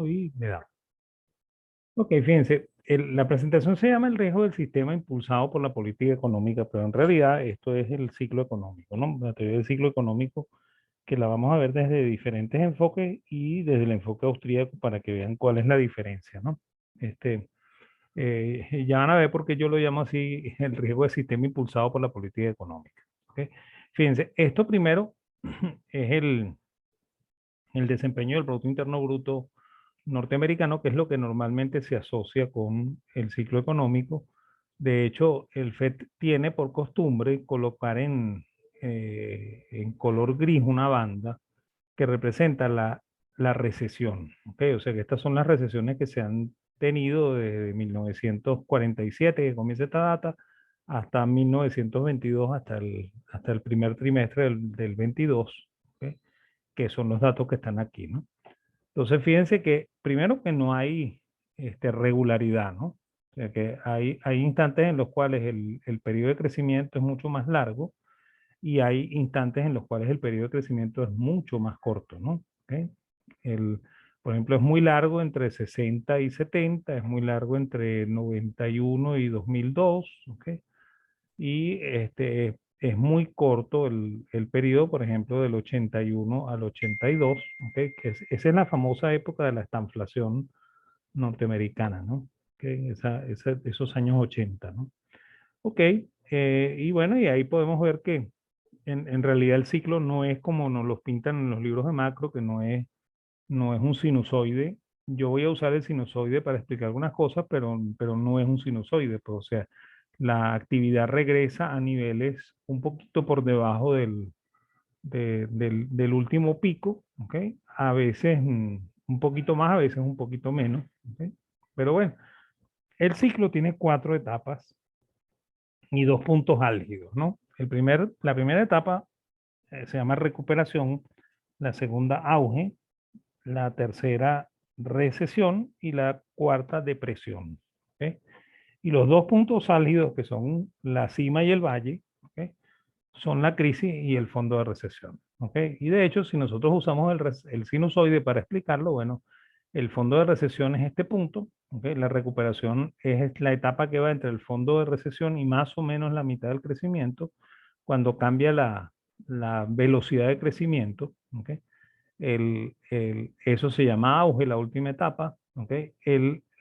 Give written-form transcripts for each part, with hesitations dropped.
y le da. Ok, fíjense, la presentación se llama el riesgo del sistema impulsado por la política económica, pero en realidad esto es el ciclo económico, ¿no? La teoría del ciclo económico que la vamos a ver desde diferentes enfoques y desde el enfoque austríaco para que vean cuál es la diferencia, ¿no? Ya van a ver por qué yo lo llamo así el riesgo del sistema impulsado por la política económica. ¿Ok? Fíjense, esto primero es el desempeño del Producto Interno Bruto norteamericano, que es lo que normalmente se asocia con el ciclo económico. De hecho, el FED tiene por costumbre colocar en color gris una banda que representa la recesión. ¿Okay? O sea que estas son las recesiones que se han tenido desde 1947, que comienza esta data, hasta 1922, hasta el primer trimestre del 22, ¿okay? Que son los datos que están aquí, ¿no? Entonces, fíjense que primero que no hay regularidad, ¿no? O sea que hay instantes en los cuales el periodo de crecimiento es mucho más largo y hay instantes en los cuales el periodo de crecimiento es mucho más corto, ¿no? ¿Okay? El, por ejemplo, es muy largo entre 60 y 70, es muy largo entre 91 y 2002, ¿ok? Y es muy corto el periodo, por ejemplo, del 81 al 82, ¿ok? Esa es la famosa época de la estanflación norteamericana, ¿no? ¿Okay? Esos años 80, ¿no? Ok, y bueno, y ahí podemos ver que en realidad el ciclo no es como nos los pintan en los libros de macro, que no es un sinusoide. Yo voy a usar el sinusoide para explicar algunas cosas, pero no es un sinusoide. Pues, o sea, la actividad regresa a niveles un poquito por debajo del último pico, ¿ok? A veces un poquito más, a veces un poquito menos, ¿ok? Pero bueno, el ciclo tiene 4 etapas y 2 puntos álgidos, ¿no? La primera etapa se llama recuperación, la segunda auge, la tercera recesión y la cuarta depresión. ¿Okay? Y los 2 puntos álgidos, que son la cima y el valle, ¿okay? Son la crisis y el fondo de recesión. ¿Okay? Y de hecho, si nosotros usamos el sinusoide para explicarlo, bueno, el fondo de recesión es este punto, ¿okay? La recuperación es la etapa que va entre el fondo de recesión y más o menos la mitad del crecimiento, cuando cambia la velocidad de crecimiento, ¿okay? Eso se llama auge, la última etapa, ¿okay?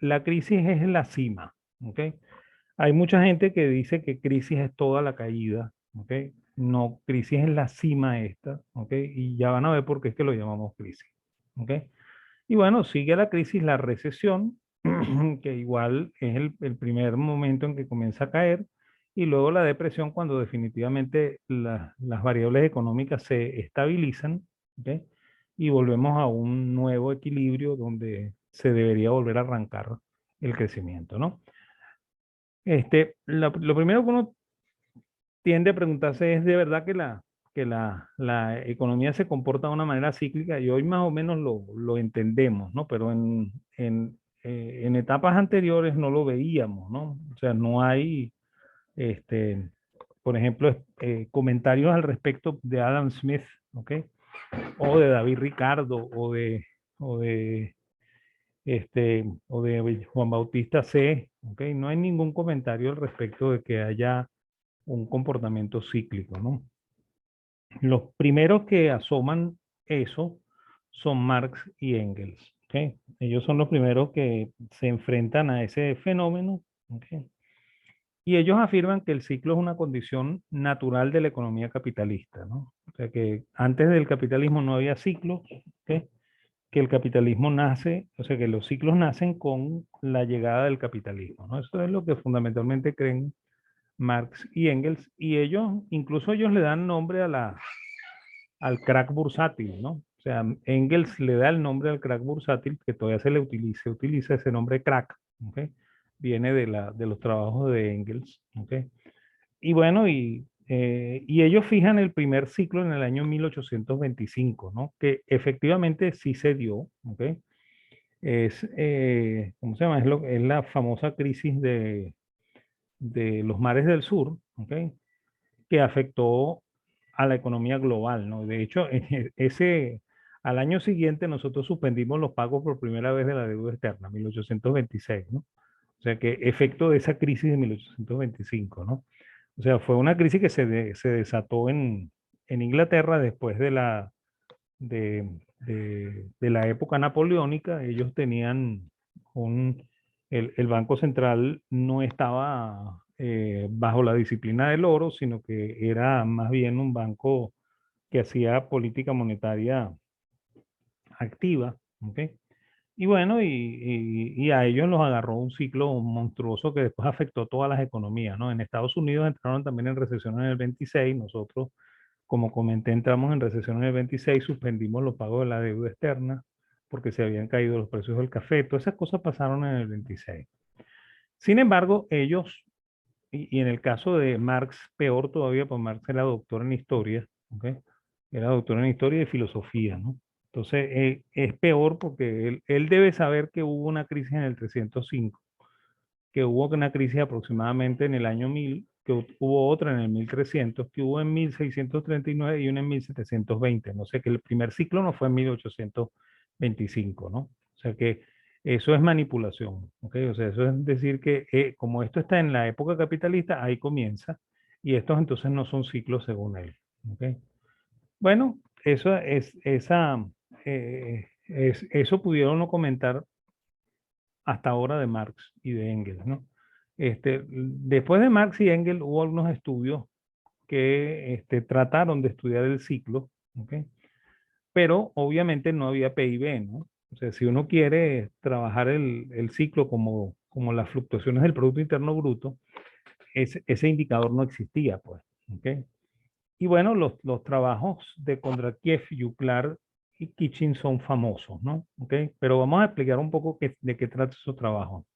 La crisis es la cima, ¿okay? Hay mucha gente que dice que crisis es toda la caída, ¿okay? No, crisis es la cima esta, ¿okay? Y ya van a ver por qué es que lo llamamos crisis, ¿okay? Y bueno, sigue la crisis, la recesión, que igual es el primer momento en que comienza a caer, y luego la depresión cuando definitivamente las variables económicas se estabilizan, ¿okay? Y volvemos a un nuevo equilibrio donde se debería volver a arrancar el crecimiento, ¿no? Lo primero que uno tiende a preguntarse es de verdad que la economía se comporta de una manera cíclica y hoy más o menos lo entendemos, ¿no? Pero en etapas anteriores no lo veíamos, ¿no? O sea, no hay, este, por ejemplo, comentarios al respecto de Adam Smith, ¿ok? O de David Ricardo o de Juan Bautista C, ¿ok? No hay ningún comentario al respecto de que haya un comportamiento cíclico, ¿no? Los primeros que asoman eso son Marx y Engels, ¿ok? Ellos son los primeros que se enfrentan a ese fenómeno, ¿ok? Y ellos afirman que el ciclo es una condición natural de la economía capitalista, ¿no? O sea que antes del capitalismo no había ciclos, ¿ok? Que el capitalismo nace, o sea que los ciclos nacen con la llegada del capitalismo, ¿no? Eso es lo que fundamentalmente creen Marx y Engels, y incluso ellos le dan nombre al crack bursátil, ¿no? O sea, Engels le da el nombre al crack bursátil, que todavía se utiliza ese nombre crack, ¿ok? Viene de los trabajos de Engels, ¿ok? Y bueno, y ellos fijan el primer ciclo en el año 1825, ¿no? Que efectivamente sí se dio, ¿ok? ¿Cómo se llama? Es la famosa crisis de los mares del sur, ¿ok? Que afectó a la economía global, ¿no? De hecho, Al año siguiente nosotros suspendimos los pagos por primera vez de la deuda externa, 1826, ¿no? O sea que efecto de esa crisis de 1825, ¿no? O sea, fue una crisis que se desató en Inglaterra después de la época napoleónica. Ellos tenían el Banco Central no estaba bajo la disciplina del oro, sino que era más bien un banco que hacía política monetaria activa, ¿ok? Y bueno, y a ellos los agarró un ciclo monstruoso que después afectó todas las economías, ¿no? En Estados Unidos entraron también en recesión en el 26, nosotros, como comenté, entramos en recesión en el 26, suspendimos los pagos de la deuda externa porque se habían caído los precios del café, todas esas cosas pasaron en el 26. Sin embargo, ellos, y en el caso de Marx, peor todavía, pues Marx era doctor en historia, ¿ok? Era doctor en historia y filosofía, ¿no? Entonces, es peor porque él debe saber que hubo una crisis en el 305, que hubo una crisis aproximadamente en el año 1000, que hubo otra en el 1300, que hubo en 1639 y una en 1720. No sé, que el primer ciclo no fue en 1825, ¿no? O sea que eso es manipulación, ¿ok? O sea, eso es decir que como esto está en la época capitalista, ahí comienza, y estos entonces no son ciclos según él, ¿ok? Bueno, eso pudieron no comentar hasta ahora de Marx y de Engels, ¿no? Después de Marx y Engels hubo algunos estudios que trataron de estudiar el ciclo, ¿ok? Pero obviamente no había PIB, ¿no? O sea, si uno quiere trabajar el ciclo como las fluctuaciones del Producto Interno Bruto, ese indicador no existía, pues, ¿ok? Y bueno, los trabajos de Kondratiev, Yuclar y Kitchin son famosos, ¿no? ¿Ok? Pero vamos a explicar un poco de qué trata su trabajo.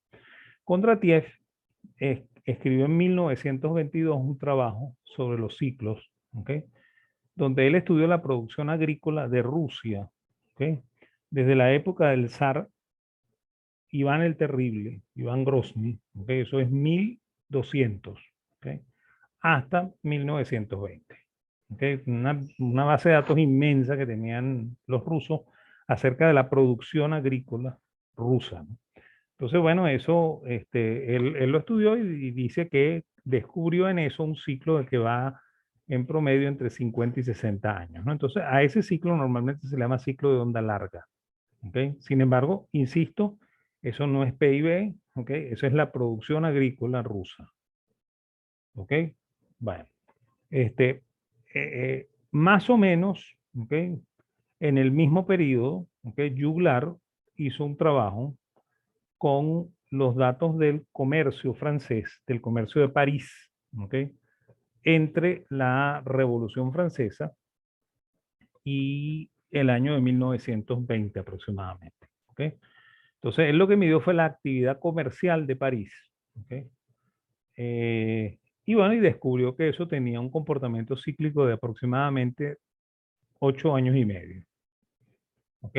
Kondratiev escribió en 1922 un trabajo sobre los ciclos, ¿ok? Donde él estudió la producción agrícola de Rusia, ¿ok? Desde la época del zar Iván el Terrible, Iván Grozny, ¿ok? Eso es 1200, ¿ok? Hasta 1920. ¿Okay? Una base de datos inmensa que tenían los rusos acerca de la producción agrícola rusa, ¿no? Entonces, bueno, eso él lo estudió y dice que descubrió en eso un ciclo de que va en promedio entre 50 y 60 años, ¿no? Entonces, a ese ciclo normalmente se le llama ciclo de onda larga, ¿ok? Sin embargo, insisto, eso no es PIB, ¿ok? Eso es la producción agrícola rusa, ¿ok? Bueno, más o menos, ¿ok? En el mismo periodo, ¿ok? Juglar hizo un trabajo con los datos del comercio francés, del comercio de París, ¿ok? Entre la Revolución Francesa y el año de 1920 aproximadamente, ¿ok? Entonces, él lo que midió fue la actividad comercial de París, ¿ok? Y bueno, y descubrió que eso tenía un comportamiento cíclico de aproximadamente 8 años y medio. ¿Ok?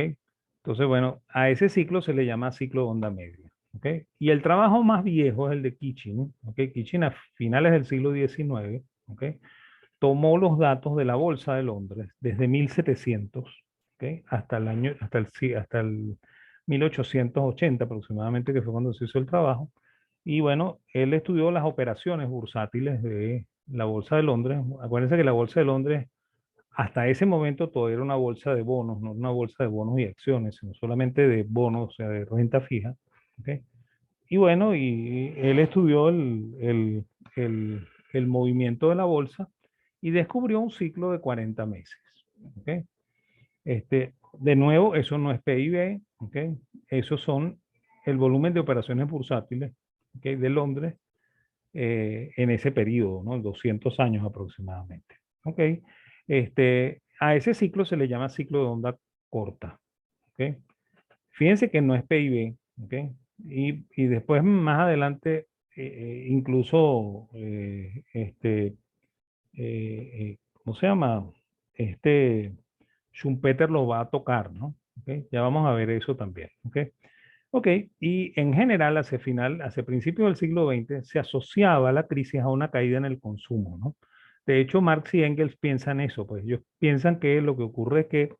Entonces, bueno, a ese ciclo se le llama ciclo de onda media. ¿Ok? Y el trabajo más viejo es el de Kitchin. ¿Ok? Kitchin a finales del siglo XIX, ¿ok? Tomó los datos de la Bolsa de Londres desde 1700, ¿ok? Hasta el 1880 aproximadamente, que fue cuando se hizo el trabajo. Y bueno, él estudió las operaciones bursátiles de la Bolsa de Londres. Acuérdense que la Bolsa de Londres hasta ese momento todo era una bolsa de bonos, no una bolsa de bonos y acciones, sino solamente de bonos, o sea, de renta fija. ¿Okay? Y bueno, y él estudió el movimiento de la bolsa y descubrió un ciclo de 40 meses. ¿Okay? De nuevo, eso no es PIB, ¿okay? Esos son el volumen de operaciones bursátiles, ¿okay? De Londres en ese periodo, ¿no? 200 años aproximadamente. ¿Ok? A ese ciclo se le llama ciclo de onda corta. ¿Ok? Fíjense que no es PIB. ¿Ok? Y después más adelante, incluso, ¿cómo se llama? Schumpeter lo va a tocar, ¿no? ¿Ok? Ya vamos a ver eso también. ¿Ok? Ok, y en general, hacia principios del siglo XX, se asociaba la crisis a una caída en el consumo, ¿no? De hecho, Marx y Engels piensan eso, pues ellos piensan que lo que ocurre es que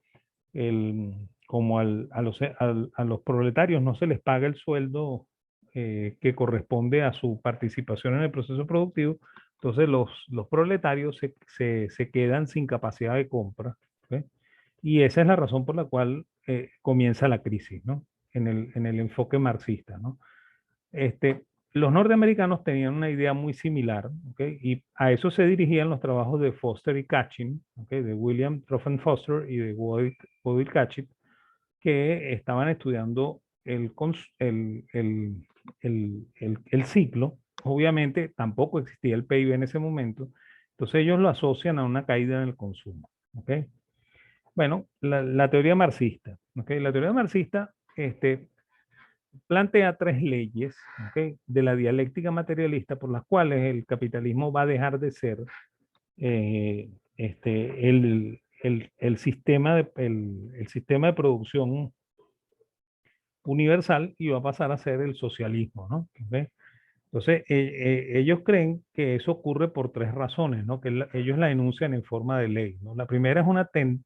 como a los proletarios no se les paga el sueldo que corresponde a su participación en el proceso productivo, entonces los proletarios se quedan sin capacidad de compra. ¿Ok? Y esa es la razón por la cual comienza la crisis, ¿no? En el enfoque marxista, ¿no? Este, los norteamericanos tenían una idea muy similar, ¿ok? Y a eso se dirigían los trabajos de Foster y Catching, ¿ok? De William Truffan Foster y de Woodrow Catching, que estaban estudiando el ciclo. Obviamente tampoco existía el PIB en ese momento, entonces ellos lo asocian a una caída en el consumo, ¿ok? Bueno, la teoría marxista, ¿ok? La teoría marxista plantea tres leyes, ¿ok? De la dialéctica materialista por las cuales el capitalismo va a dejar de ser el el sistema de producción universal y va a pasar a ser el socialismo, ¿no? ¿Ok? Entonces, ellos creen que eso ocurre por tres razones, ¿no? Ellos la enuncian en forma de ley, ¿no? La primera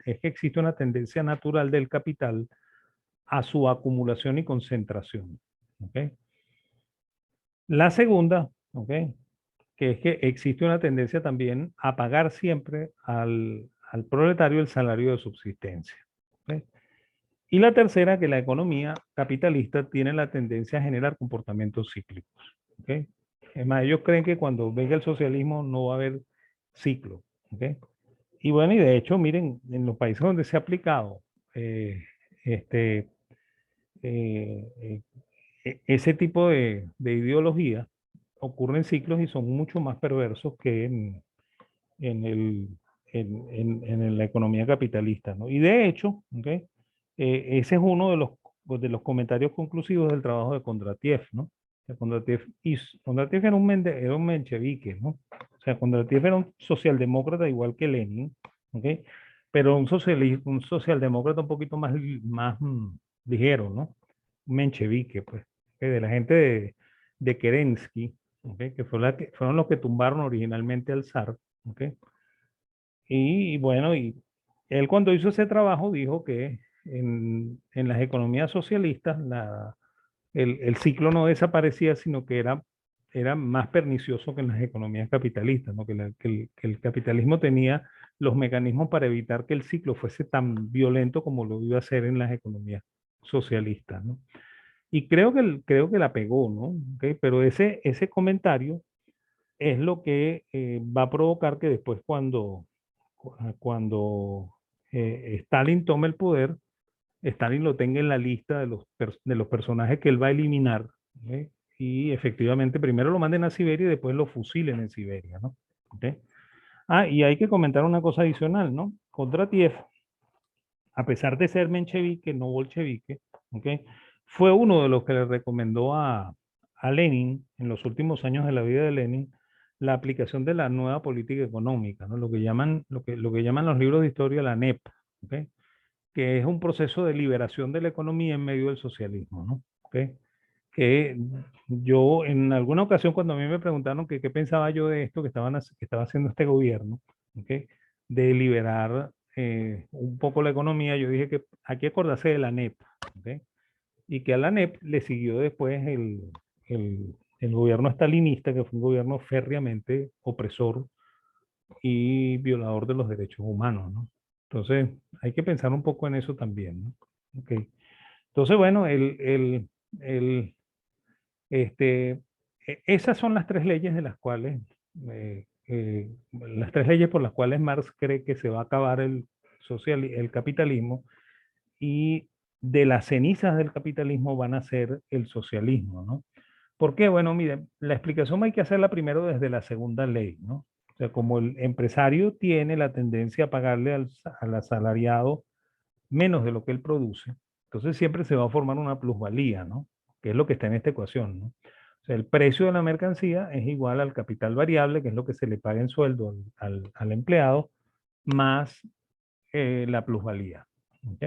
es que existe una tendencia natural del capital a su acumulación y concentración, ¿ok? La segunda, ¿ok? Que es que existe una tendencia también a pagar siempre al proletario el salario de subsistencia, ¿ok? Y la tercera, que la economía capitalista tiene la tendencia a generar comportamientos cíclicos, ¿ok? Es más, ellos creen que cuando venga el socialismo no va a haber ciclo, ¿ok? Y bueno, y de hecho, miren, en los países donde se ha aplicado eh, este, eh, ese tipo de ideología, ocurren ciclos y son mucho más perversos que en, el, en la economía capitalista, ¿no? Y de hecho, ¿okay? Ese es uno de los comentarios conclusivos del trabajo de Kondratiev, ¿no? O sea, Kondratiev era un menchevique, ¿no? O sea, Kondratiev era un socialdemócrata igual que Lenin, ¿ok? Pero un socialdemócrata un poquito más ligero, ¿no? Un menchevique, pues, de la gente de Kerensky, ¿ok? Fueron los que tumbaron originalmente al zar, ¿ok? Y bueno, y él cuando hizo ese trabajo dijo que en las economías socialistas el ciclo no desaparecía, sino que era más pernicioso que en las economías capitalistas, ¿no? Que el capitalismo tenía los mecanismos para evitar que el ciclo fuese tan violento como lo iba a hacer en las economías socialistas, ¿no? Y creo que la pegó, ¿no? ¿Okay? Pero ese comentario es lo que va a provocar que después cuando Stalin tome el poder, Stalin lo tenga en la lista de los personajes que él va a eliminar, ¿ok? Y efectivamente primero lo manden a Siberia y después lo fusilen en Siberia, ¿no? ¿Ok? Ah, y hay que comentar una cosa adicional, ¿no? Kondratiev, a pesar de ser menchevique, no bolchevique, ¿ok? Fue uno de los que le recomendó a Lenin, en los últimos años de la vida de Lenin, la aplicación de la nueva política económica, ¿no? Lo que llaman los libros de historia la NEP, ¿ok? Que es un proceso de liberación de la economía en medio del socialismo, ¿no? ¿Ok? Que yo en alguna ocasión cuando a mí me preguntaron que qué pensaba yo de esto que estaba haciendo este gobierno, ¿ok? De liberar un poco la economía, yo dije que hay que acordarse de la NEP, ¿ok? Y que a la NEP le siguió después el gobierno stalinista, que fue un gobierno férreamente opresor y violador de los derechos humanos, ¿no? Entonces, hay que pensar un poco en eso también, ¿no? Ok. Entonces, bueno, el, este, esas son las tres leyes de las tres leyes por las cuales Marx cree que se va a acabar el capitalismo y de las cenizas del capitalismo van a ser el socialismo, ¿no? ¿Por qué? Bueno, miren, la explicación hay que hacerla primero desde la segunda ley, ¿no? O sea, como el empresario tiene la tendencia a pagarle al asalariado menos de lo que él produce, entonces siempre se va a formar una plusvalía, ¿no? Que es lo que está en esta ecuación, ¿no? O sea, el precio de la mercancía es igual al capital variable, que es lo que se le paga en sueldo al empleado, más la plusvalía. ¿Ok?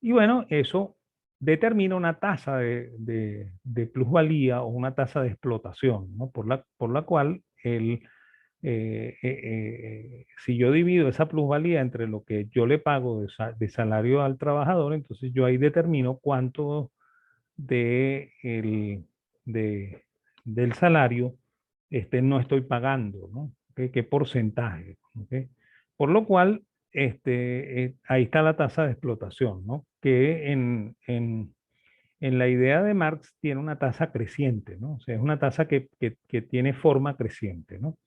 Y bueno, eso determina una tasa de plusvalía o una tasa de explotación, ¿no? Por la cual si yo divido esa plusvalía entre lo que yo le pago de salario al trabajador, entonces yo ahí determino cuánto de del salario no estoy pagando, ¿no? ¿Qué porcentaje? ¿Ok? Por lo cual, ahí está la tasa de explotación, ¿no? Que en la idea de Marx tiene una tasa creciente, ¿no? O sea, es una tasa que tiene forma creciente, ¿no?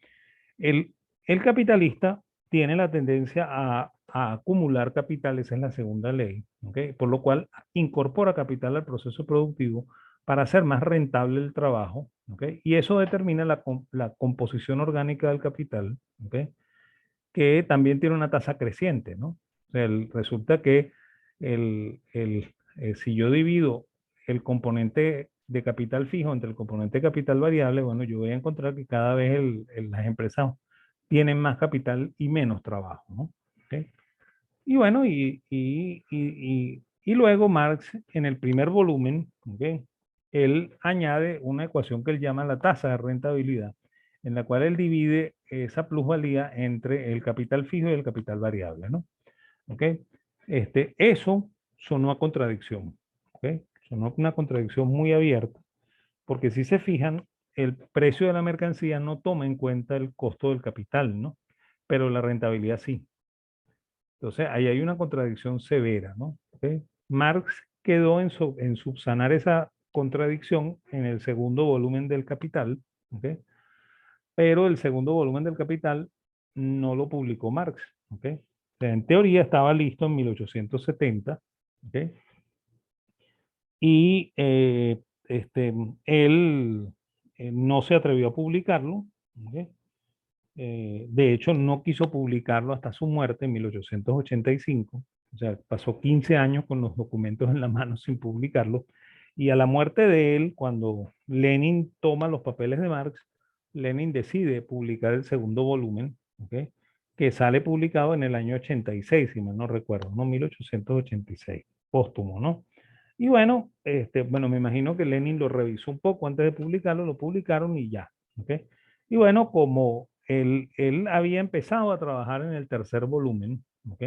El, el capitalista tiene la tendencia a acumular capital, esa es la segunda ley, ¿ok? Por lo cual incorpora capital al proceso productivo para hacer más rentable el trabajo, ¿ok? Y eso determina la composición orgánica del capital, ¿ok? Que también tiene una tasa creciente, ¿no? O sea, resulta que si yo divido el componente de capital fijo entre el componente de capital variable, bueno, yo voy a encontrar que cada vez las empresas tienen más capital y menos trabajo, ¿no? ¿Okay? Y bueno, y luego Marx en el primer volumen, ¿okay? Él añade una ecuación que él llama la tasa de rentabilidad, en la cual él divide esa plusvalía entre el capital fijo y el capital variable, ¿no? ¿Ok? Eso sonó a contradicción, ¿ok? Sonó una contradicción muy abierta, porque si se fijan, el precio de la mercancía no toma en cuenta el costo del capital, ¿no? Pero la rentabilidad sí. Entonces, ahí hay una contradicción severa, ¿no? ¿Ok? Marx quedó en subsanar esa contradicción en el segundo volumen del Capital, ¿ok? Pero el segundo volumen del Capital no lo publicó Marx, ¿ok? O sea, en teoría estaba listo en 1870, ¿ok? Y él no se atrevió a publicarlo, ¿ok? De hecho, no quiso publicarlo hasta su muerte en 1885. O sea, pasó 15 años con los documentos en la mano sin publicarlo. Y a la muerte de él, cuando Lenin toma los papeles de Marx, Lenin decide publicar el segundo volumen, ¿ok? Que sale publicado en el año 86, si mal no recuerdo, ¿no? 1886, póstumo, ¿no? Y bueno, bueno, me imagino que Lenin lo revisó un poco antes de publicarlo, lo publicaron y ya, ¿ok? Y bueno, como él había empezado a trabajar en el tercer volumen, ¿ok?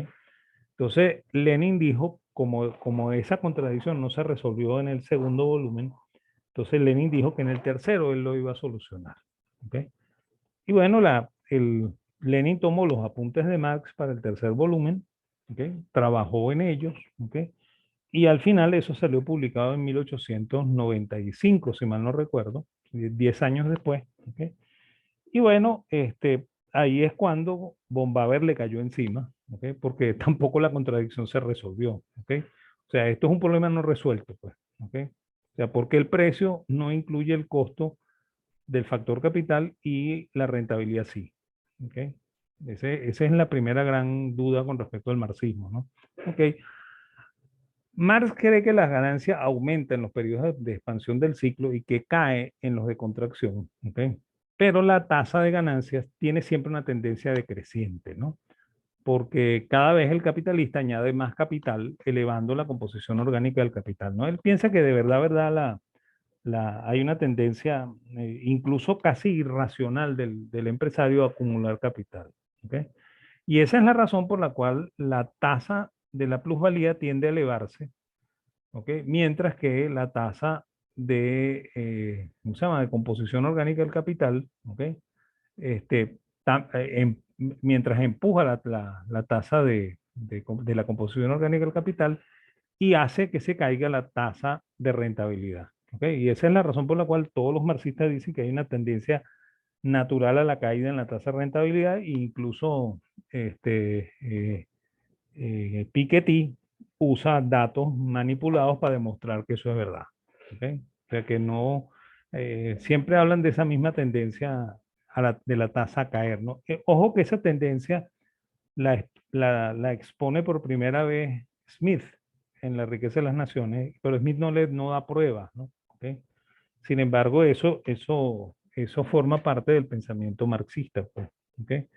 Entonces, Lenin dijo, como esa contradicción no se resolvió en el segundo volumen, entonces Lenin dijo que en el tercero él lo iba a solucionar, ¿ok? Y bueno, Lenin tomó los apuntes de Marx para el tercer volumen, ¿ok? Trabajó en ellos, ¿ok? Y al final eso salió publicado en 1895, si mal no recuerdo, 10 años después, ¿ok? Y bueno, ahí es cuando Bombaver le cayó encima, ¿ok? Porque tampoco la contradicción se resolvió, ¿ok? O sea, esto es un problema no resuelto, pues, ¿ok? O sea, porque el precio no incluye el costo del factor capital y la rentabilidad sí, ¿ok? Esa es la primera gran duda con respecto al marxismo, ¿no? Ok. Marx cree que las ganancias aumentan en los periodos de expansión del ciclo y que cae en los de contracción, ¿ok? Pero la tasa de ganancias tiene siempre una tendencia decreciente, ¿no? Porque cada vez el capitalista añade más capital, elevando la composición orgánica del capital, ¿no? Él piensa que de verdad, hay una tendencia incluso casi irracional del empresario a acumular capital, ¿ok? Y esa es la razón por la cual la tasa de la plusvalía tiende a elevarse, ¿ok? Mientras que la tasa ¿cómo se llama? De composición orgánica del capital, ¿ok? Este, mientras empuja la tasa de la composición orgánica del capital y hace que se caiga la tasa de rentabilidad, ¿ok? Y esa es la razón por la cual todos los marxistas dicen que hay una tendencia natural a la caída en la tasa de rentabilidad e incluso Piketty usa datos manipulados para demostrar que eso es verdad. ¿Okay? O sea que no, siempre hablan de esa misma tendencia de la tasa a caer, ¿no? Ojo que esa tendencia la expone por primera vez Smith en La riqueza de las naciones, pero Smith no da pruebas, ¿no? ¿Okay? Sin embargo, eso forma parte del pensamiento marxista, pues. ¿Okay?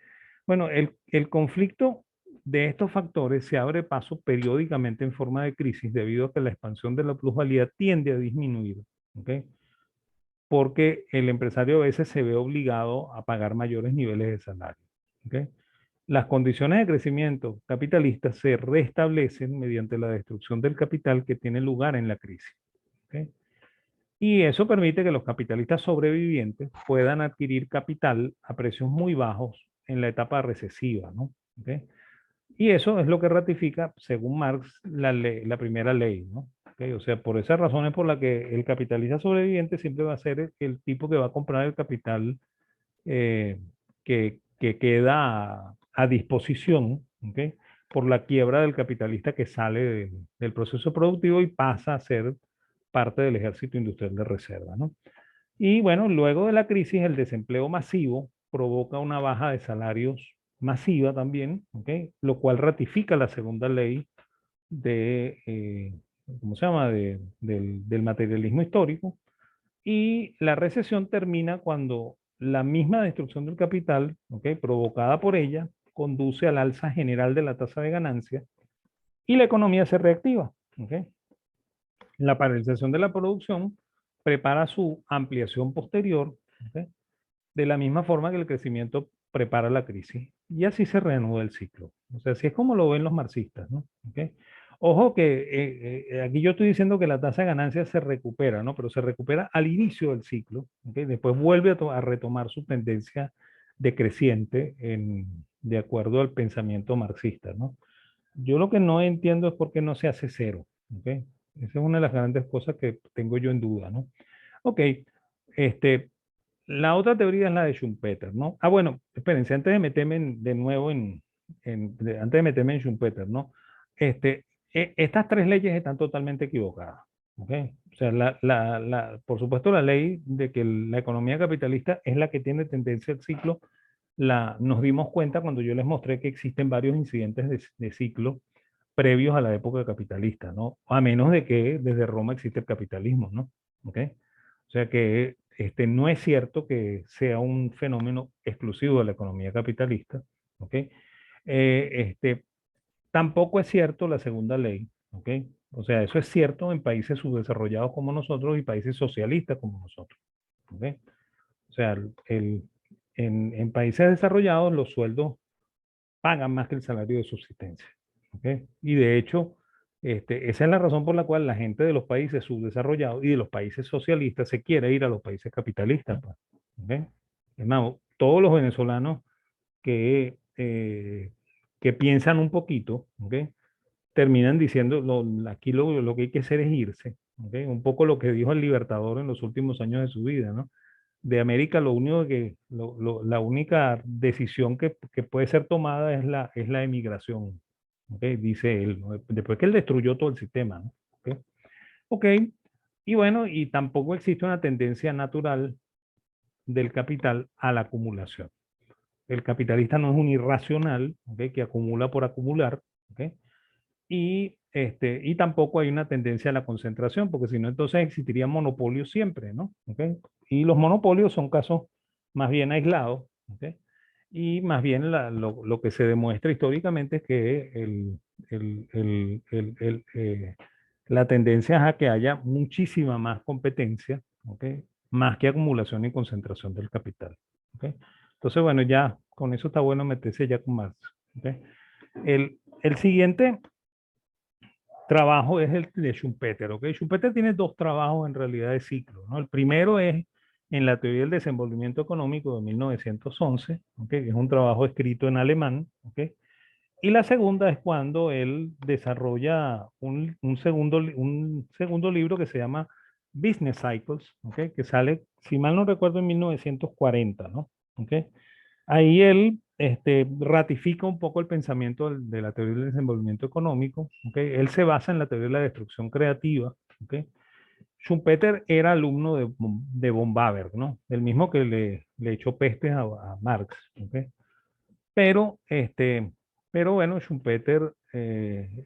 Bueno, el conflicto de estos factores se abre paso periódicamente en forma de crisis debido a que la expansión de la plusvalía tiende a disminuir, ¿ok? porque el empresario a veces se ve obligado a pagar mayores niveles de salario. ¿Ok? Las condiciones de crecimiento capitalista se restablecen mediante la destrucción del capital que tiene lugar en la crisis. ¿Ok? Y eso permite que los capitalistas sobrevivientes puedan adquirir capital a precios muy bajos en la etapa recesiva, ¿no? ¿Ok? Y eso es lo que ratifica, según Marx, la primera ley, ¿no? ¿Ok? O sea, por esas razones por las que el capitalista sobreviviente siempre va a ser el tipo que va a comprar el capital eh, que queda a disposición, ¿ok? Por la quiebra del capitalista que sale del proceso productivo y pasa a ser parte del ejército industrial de reserva, ¿no? Y bueno, luego de la crisis, el desempleo masivo provoca una baja de salarios masiva también, ¿ok? Lo cual ratifica la segunda ley de, ¿cómo se llama?, del materialismo histórico. Y la recesión termina cuando la misma destrucción del capital, ¿ok?, provocada por ella, conduce al alza general de la tasa de ganancia y la economía se reactiva, ¿ok? La paralización de la producción prepara su ampliación posterior, ¿ok?, de la misma forma que el crecimiento prepara la crisis. Y así se reanuda el ciclo. O sea, así es como lo ven los marxistas, ¿no? ¿Okay? Ojo que aquí yo estoy diciendo que la tasa de ganancia se recupera, ¿no? Pero se recupera al inicio del ciclo, ¿okay? Después vuelve a retomar su tendencia decreciente de acuerdo al pensamiento marxista, ¿no? Yo lo que no entiendo es por qué no se hace cero, ¿ok? Esa es una de las grandes cosas que tengo yo en duda, ¿no? Ok, este, la otra teoría es la de Schumpeter, ¿no? Ah, bueno, espérense, antes de meterme de nuevo antes de meterme en Schumpeter, ¿no? Este, estas tres leyes están totalmente equivocadas, ¿ok? O sea, por supuesto, la ley de que la economía capitalista es la que tiene tendencia al ciclo, nos dimos cuenta cuando yo les mostré que existen varios incidentes de ciclo previos a la época capitalista, ¿no? A menos de que desde Roma existe el capitalismo, ¿no? ¿Ok? O sea que no es cierto que sea un fenómeno exclusivo de la economía capitalista, ¿ok? Este, tampoco es cierto la segunda ley, ¿ok? O sea, eso es cierto en países subdesarrollados como nosotros y países socialistas como nosotros, ¿ok? O sea, en países desarrollados los sueldos pagan más que el salario de subsistencia. ¿Okay? Y de hecho, esa es la razón por la cual la gente de los países subdesarrollados y de los países socialistas se quiere ir a los países capitalistas. Pues, ¿okay? Es más, todos los venezolanos que piensan un poquito, ¿okay?, terminan diciendo, aquí lo que hay que hacer es irse. ¿Okay? Un poco lo que dijo el Libertador en los últimos años de su vida, ¿no? De América lo único la única decisión que puede ser tomada es la emigración, ¿okay?, dice él, ¿no? Después que él destruyó todo el sistema, ¿no? ¿Okay? Ok, y bueno, y tampoco existe una tendencia natural del capital a la acumulación. El capitalista no es un irracional, ¿okay?, que acumula por acumular, ¿okay? Y tampoco hay una tendencia a la concentración, porque si no, entonces existirían monopolios siempre, ¿no? ¿Okay? Y los monopolios son casos más bien aislados, ¿okay? Y más bien lo que se demuestra históricamente es que la tendencia es a que haya muchísima más competencia, ¿okay?, más que acumulación y concentración del capital, ¿okay? Entonces, bueno, ya con eso está bueno meterse ya con Marx, ¿okay? El siguiente trabajo es el de Schumpeter, ¿ok? Schumpeter tiene dos trabajos en realidad de ciclo, ¿no? El primero es en la teoría del desenvolvimiento económico de 1911, ¿ok?, que es un trabajo escrito en alemán, ¿ok? Y la segunda es cuando él desarrolla un segundo libro que se llama Business Cycles, ¿ok?, que sale, si mal no recuerdo, en 1940, ¿no? ¿Ok? Ahí él ratifica un poco el pensamiento de la teoría del desenvolvimiento económico, ¿okay? Él se basa en la teoría de la destrucción creativa, ¿okay? Schumpeter era alumno de von Baber, ¿no? El mismo que le echó pestes a Marx, ¿okay? Pero, pero bueno, Schumpeter eh,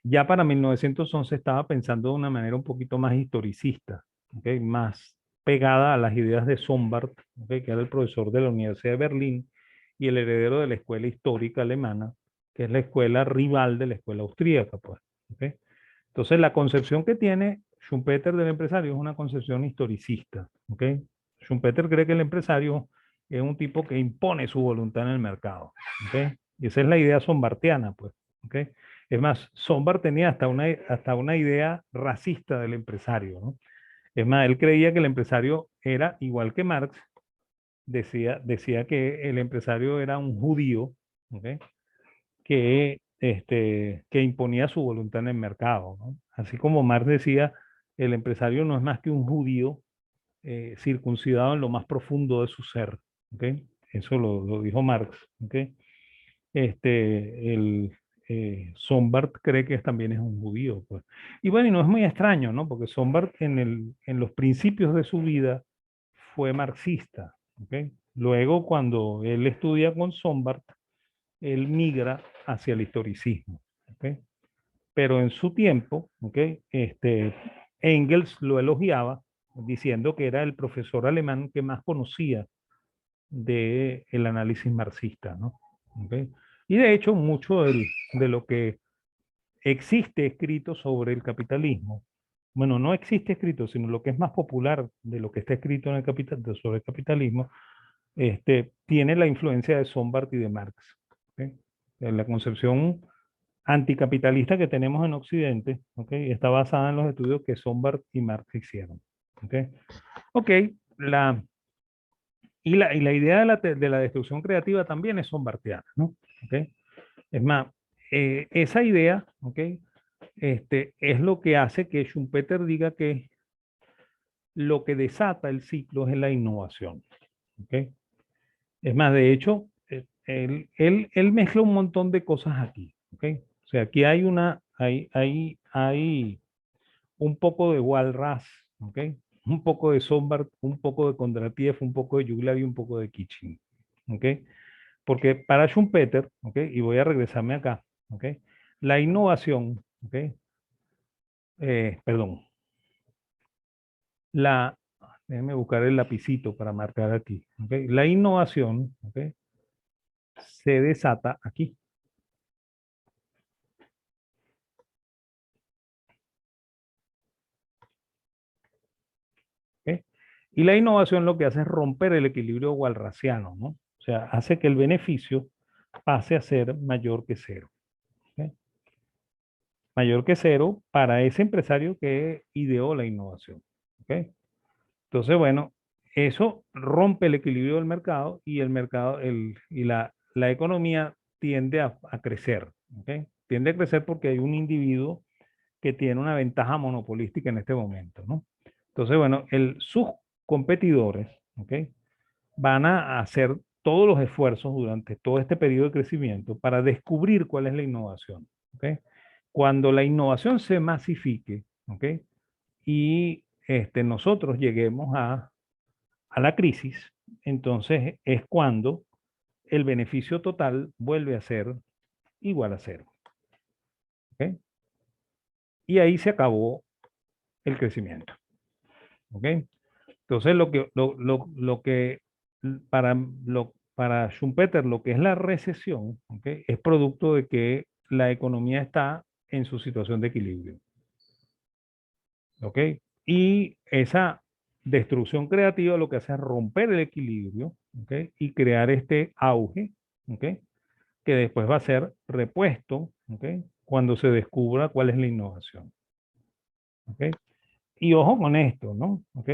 ya para 1911 estaba pensando de una manera un poquito más historicista, ¿okay?, más pegada a las ideas de Sombart, ¿okay?, que era el profesor de la Universidad de Berlín y el heredero de la escuela histórica alemana, que es la escuela rival de la escuela austríaca, pues, ¿okay? Entonces, la concepción que tiene Schumpeter del empresario es una concepción historicista. ¿Ok? Schumpeter cree que el empresario es un tipo que impone su voluntad en el mercado. ¿Ok? Y esa es la idea sombartiana, pues. ¿Ok? Es más, Sombart tenía hasta una idea racista del empresario, ¿no? Es más, él creía que el empresario era igual que Marx, decía que el empresario era un judío, ¿ok? Que imponía su voluntad en el mercado, ¿no? Así como Marx decía, el empresario no es más que un judío circuncidado en lo más profundo de su ser, ¿ok? Eso lo dijo Marx, ¿ok? El Sombart cree que también es un judío, pues. Y bueno, y no es muy extraño, ¿no? Porque Sombart en los principios de su vida fue marxista, ¿ok? Luego, cuando él estudia con Sombart, él migra hacia el historicismo, ¿ok? Pero en su tiempo, ¿ok? Engels lo elogiaba diciendo que era el profesor alemán que más conocía del análisis marxista, ¿no? ¿Ok? Y de hecho, mucho de lo que existe escrito sobre el capitalismo, bueno, no existe escrito, sino lo que es más popular de lo que está escrito en el sobre el capitalismo, tiene la influencia de Sombart y de Marx. ¿Ok? La concepción anticapitalista que tenemos en Occidente, ¿ok? Está basada en los estudios que Sombart y Marx hicieron. ¿Ok? Ok, y la idea de la destrucción creativa también es sombartiana, ¿no? ¿Ok? Es más, esa idea, ¿ok? Es lo que hace que Schumpeter diga que lo que desata el ciclo es la innovación. ¿Ok? Es más, de hecho, él mezcla un montón de cosas aquí. ¿Ok? O sea, aquí hay un poco de Walras, ¿ok? Un poco de Sombart, un poco de Kondratiev, un poco de Juglar y un poco de Kitching. ¿Ok? Porque para Schumpeter, ¿ok? Y voy a regresarme acá, ¿ok? La innovación, ¿ok? Perdón, la, déjenme buscar el lapicito para marcar aquí, ¿ok? La innovación, ¿ok? Se desata aquí, ¿ok? Y la innovación lo que hace es romper el equilibrio walrasiano, ¿no? O sea, hace que el beneficio pase a ser mayor que cero, ¿ok? Mayor que cero para ese empresario que ideó la innovación, ¿ok? Entonces, bueno, eso rompe el equilibrio del mercado y el mercado y la economía tiende a crecer. ¿Ok? Tiende a crecer porque hay un individuo que tiene una ventaja monopolística en este momento, ¿no? Entonces, bueno, sus competidores, ¿ok? Van a hacer todos los esfuerzos durante todo este periodo de crecimiento para descubrir cuál es la innovación. ¿Ok? Cuando la innovación se masifique, ¿ok? Y nosotros lleguemos a la crisis, entonces es cuando el beneficio total vuelve a ser igual a cero. ¿Ok? Y ahí se acabó el crecimiento. ¿Ok? Entonces para Schumpeter lo que es la recesión, ¿ok? Es producto de que la economía está en su situación de equilibrio. ¿Ok? Y esa destrucción creativa lo que hace es romper el equilibrio, ¿ok? Y crear este auge, ¿ok? Que después va a ser repuesto, ¿ok? Cuando se descubra cuál es la innovación, ¿ok? Y ojo con esto, ¿no? ¿Ok?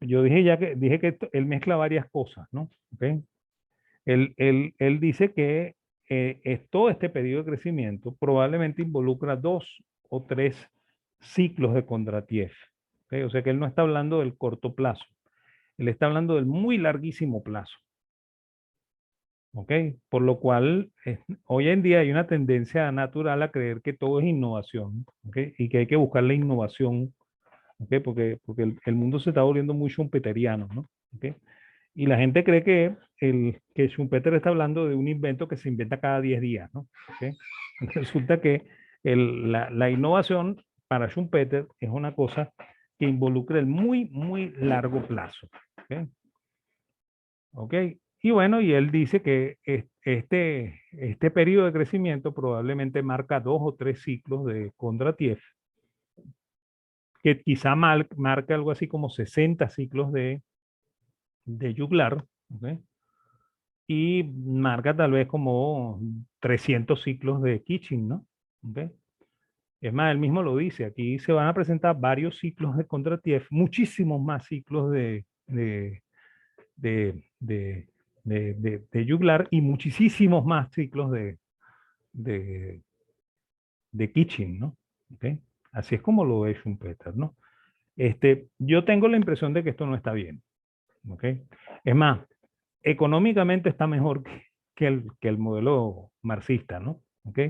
Yo dije que él mezcla varias cosas, ¿no? ¿Ok? Él dice que todo este periodo de crecimiento probablemente involucra 2 o 3 ciclos de Kondratiev. ¿Ok? O sea que él no está hablando del corto plazo, él está hablando del muy larguísimo plazo. ¿Ok? Por lo cual, hoy en día hay una tendencia natural a creer que todo es innovación, ¿ok? Y que hay que buscar la innovación, ¿ok? Porque el mundo se está volviendo muy schumpeteriano, ¿no? ¿Ok? Y la gente cree que Schumpeter está hablando de un invento que se inventa cada 10 días, ¿no? ¿Ok? Resulta que la innovación para Schumpeter es una cosa que involucra el muy, muy largo plazo. ¿Ok? ¿Ok? Y bueno, y él dice que este periodo de crecimiento probablemente marca 2 o 3 ciclos de Kondratiev, que quizá marca algo así como 60 ciclos de juglar, ¿ok? Y marca tal vez como 300 ciclos de Kitching, ¿no? ¿Ok? Es más, él mismo lo dice, aquí se van a presentar varios ciclos de Kondratiev, muchísimos más ciclos de, de juglar y muchísimos más ciclos de, de Kitching, ¿no? ¿Ok? Así es como lo ve Schumpeter, ¿no? Yo tengo la impresión de que esto no está bien, ¿ok? Es más, económicamente está mejor que el modelo marxista, ¿no? ¿Ok?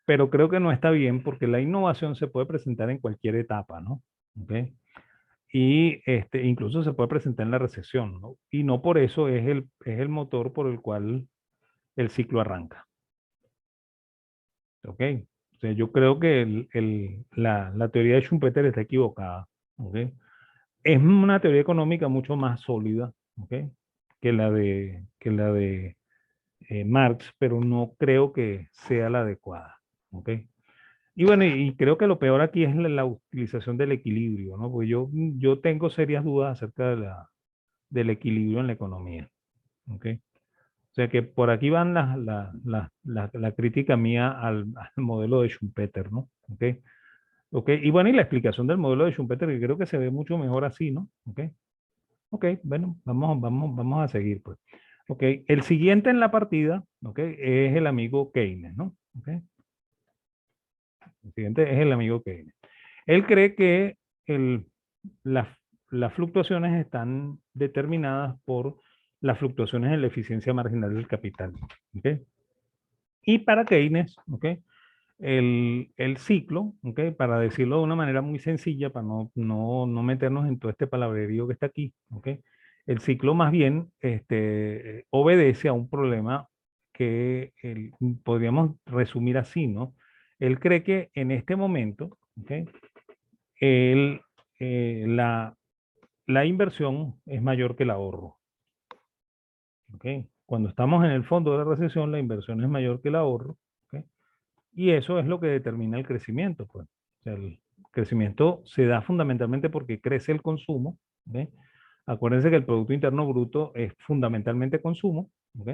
Pero creo que no está bien porque la innovación se puede presentar en cualquier etapa, ¿no? ¿Ok? Y incluso se puede presentar en la recesión, ¿no? Y no por eso es el motor por el cual el ciclo arranca, ¿ok? O sea, yo creo que la teoría de Schumpeter está equivocada, ¿ok? Es una teoría económica mucho más sólida, ¿ok? Que la de Marx, pero no creo que sea la adecuada, ¿ok? Y bueno, y creo que lo peor aquí es la utilización del equilibrio, ¿no? Porque yo tengo serias dudas acerca del equilibrio en la economía, ¿ok? O sea que por aquí van la crítica mía al modelo de Schumpeter, ¿no? ¿Ok? ¿Ok? Y bueno, y la explicación del modelo de Schumpeter, que creo que se ve mucho mejor así, ¿no? ¿Ok? Ok, bueno, vamos a seguir, pues. Ok, el siguiente en la partida, ok, es el amigo Keynes, ¿no? Ok, el siguiente es el amigo Keynes. Él cree que el, las, las fluctuaciones están determinadas por las fluctuaciones en la eficiencia marginal del capital, ¿ok? Y para Keynes, ¿ok? El ciclo, ¿ok? Para decirlo de una manera muy sencilla, para no meternos en todo este palabrerío que está aquí, ¿ok? El ciclo más bien obedece a un problema que podríamos resumir así, ¿no? Él cree que en este momento, ¿ok? El, eh, la, la inversión es mayor que el ahorro, ¿ok? Cuando estamos en el fondo de la recesión, la inversión es mayor que el ahorro, ¿ok? Y eso es lo que determina el crecimiento, pues. O sea, el crecimiento se da fundamentalmente porque crece el consumo, ¿ok? Acuérdense que el Producto Interno Bruto es fundamentalmente consumo, ¿ok?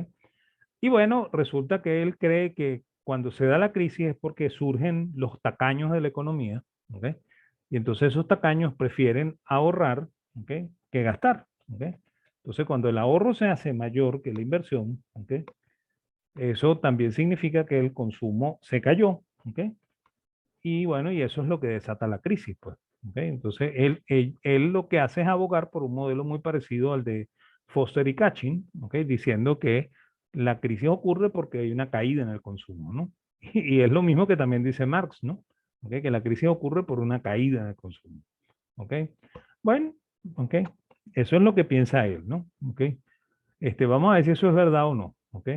Y bueno, resulta que él cree que cuando se da la crisis es porque surgen los tacaños de la economía, ¿ok? Y entonces esos tacaños prefieren ahorrar, ¿ok? Que gastar, ¿ok? Entonces cuando el ahorro se hace mayor que la inversión, ¿ok? Eso también significa que el consumo se cayó, ¿ok? Y bueno, y eso es lo que desata la crisis, pues. ¿Ok? Entonces, él lo que hace es abogar por un modelo muy parecido al de Foster y Catching, ¿ok? Diciendo que la crisis ocurre porque hay una caída en el consumo, ¿no? Y es lo mismo que también dice Marx, ¿no? ¿Ok? Que la crisis ocurre por una caída en el consumo, ¿ok? Bueno, ¿ok? Eso es lo que piensa él, ¿no? ¿Ok? Vamos a ver si eso es verdad o no, ¿ok?